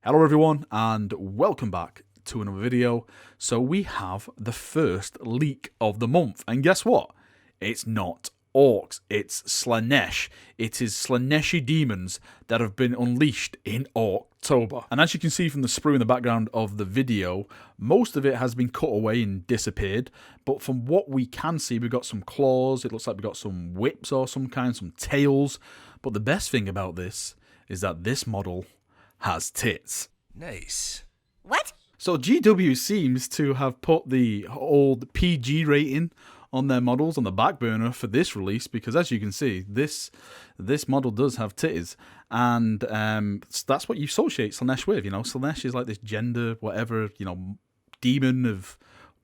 Hello everyone and welcome back to another video. So we have the first leak of the month, and guess what? It's not orcs, it's Slaanesh. It is Slaaneshi demons that have been unleashed in Orktober. And as you can see from the sprue in the background of the video, most of it has been cut away and disappeared. But from what we can see, we've got some claws, it looks like we've got some whips or some kind, some tails. But the best thing about this is that this model has tits. Nice. What? So GW seems to have put the old PG rating on their models on the back burner for this release, because as you can see, this model does have titties, and that's what you associate Slaanesh with. You know, Slaanesh is like this gender, whatever, you know, demon of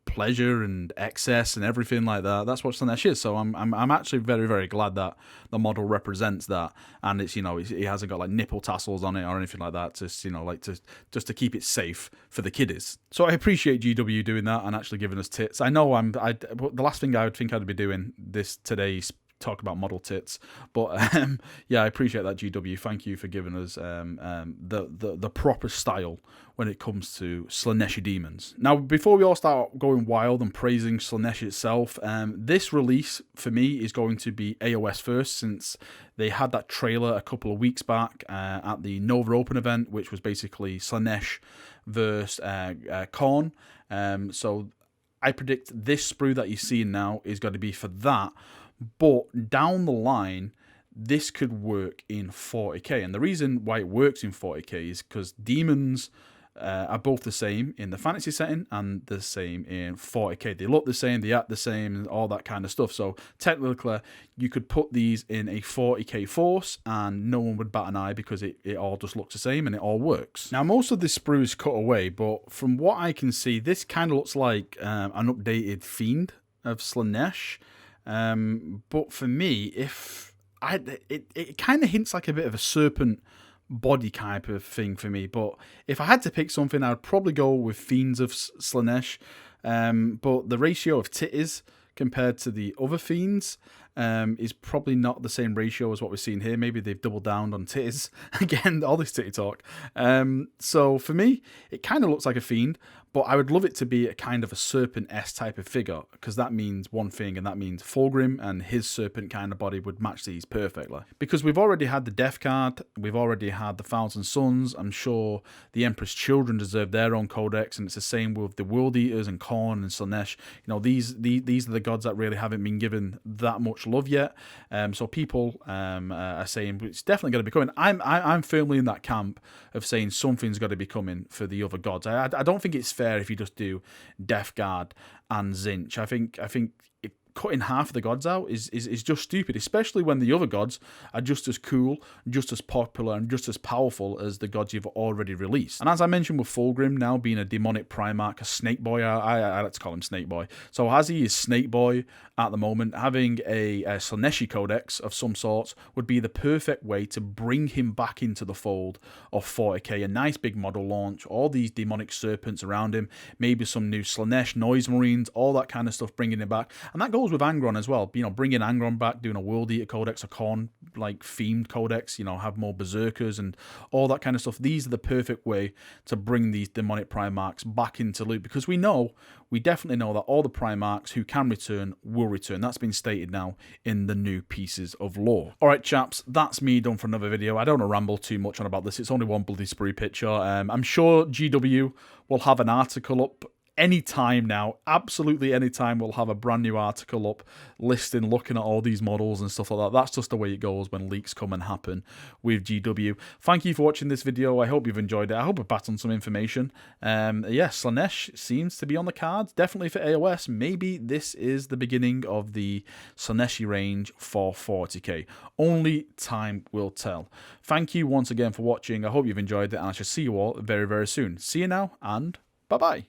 pleasure and excess and everything like that. That's what Slaanesh is. So I'm actually very, very glad that the model represents that, and it's, you know, it hasn't got like nipple tassels on it or anything like that, just, you know, like just to keep it safe for the kiddies. So I appreciate GW doing that and actually giving us tits. I know the last thing I would think I'd be doing this today is talk about model tits, but yeah, I appreciate that, GW. Thank you for giving us the proper style when it comes to Slaaneshi demons. Now, before we all start going wild and praising Slaanesh itself, this release for me is going to be AOS first, since they had that trailer a couple of weeks back at the Nova Open event, which was basically Slaanesh versus Khorne. So I predict this sprue that you're seeing now is going to be for that. But down the line, this could work in 40k. And the reason why it works in 40k is because demons are both the same in the fantasy setting and the same in 40k. They look the same, they act the same, and all that kind of stuff. So technically, you could put these in a 40k force and no one would bat an eye, because it all just looks the same and it all works. Now, most of this sprue is cut away, but from what I can see, this kind of looks like an updated Fiend of Slaanesh. But for me, it kind of hints like a bit of a serpent body type of thing for me. But if I had to pick something, I would probably go with Fiends of Slaanesh. But the ratio of titties compared to the other Fiends is probably not the same ratio as what we're seeing here. Maybe they've doubled down on titties. Again, all this titty talk. So for me, it kind of looks like a Fiend, but I would love it to be a kind of a Serpent-esque type of figure, because that means one thing, and that means Fulgrim and his serpent kind of body would match these perfectly. Because we've already had the Death card, we've already had the Thousand Sons. I'm sure the Emperor's Children deserve their own codex, and it's the same with the World Eaters and Khorne and Slaanesh. You know, these are the gods that really haven't been given that much love yet. So people are saying it's definitely going to be coming. I'm firmly in that camp of saying something's got to be coming for the other gods. I don't think it's fair if you just do Death Guard and Zinch. I think cutting half of the gods out is just stupid, especially when the other gods are just as cool, just as popular, and just as powerful as the gods you've already released. And as I mentioned with Fulgrim now being a demonic Primarch, a Snake Boy, I like to call him Snake Boy. So as he is Snake Boy at the moment, having a Slaaneshi codex of some sorts would be the perfect way to bring him back into the fold of 40k. A nice big model launch, all these demonic serpents around him, maybe some new Slaanesh Noise Marines, all that kind of stuff, bringing him back. And that goes with Angron as well. You know, bringing Angron back, doing a World Eater codex, a Khorne like themed codex, you know, have more berserkers and all that kind of stuff. These are the perfect way to bring these demonic Primarchs back into loot, because we definitely know that all the Primarchs who can return will return. That's been stated now in the new pieces of lore. Alright chaps, that's me done for another video. I don't want to ramble too much on about this. It's only one bloody sprue picture. I'm sure GW will have an article up anytime now, absolutely anytime. We'll have a brand new article up listing, looking at all these models and stuff like that. That's just the way it goes when leaks come and happen with GW. Thank you for watching this video. I hope you've enjoyed it. I hope I've passed on some information. Yes, Slaanesh seems to be on the cards, definitely for AOS. Maybe this is the beginning of the Slaaneshi range for 40k. Only time will tell. Thank you once again for watching. I hope you've enjoyed it, and I shall see you all very, very soon. See you now, and bye-bye.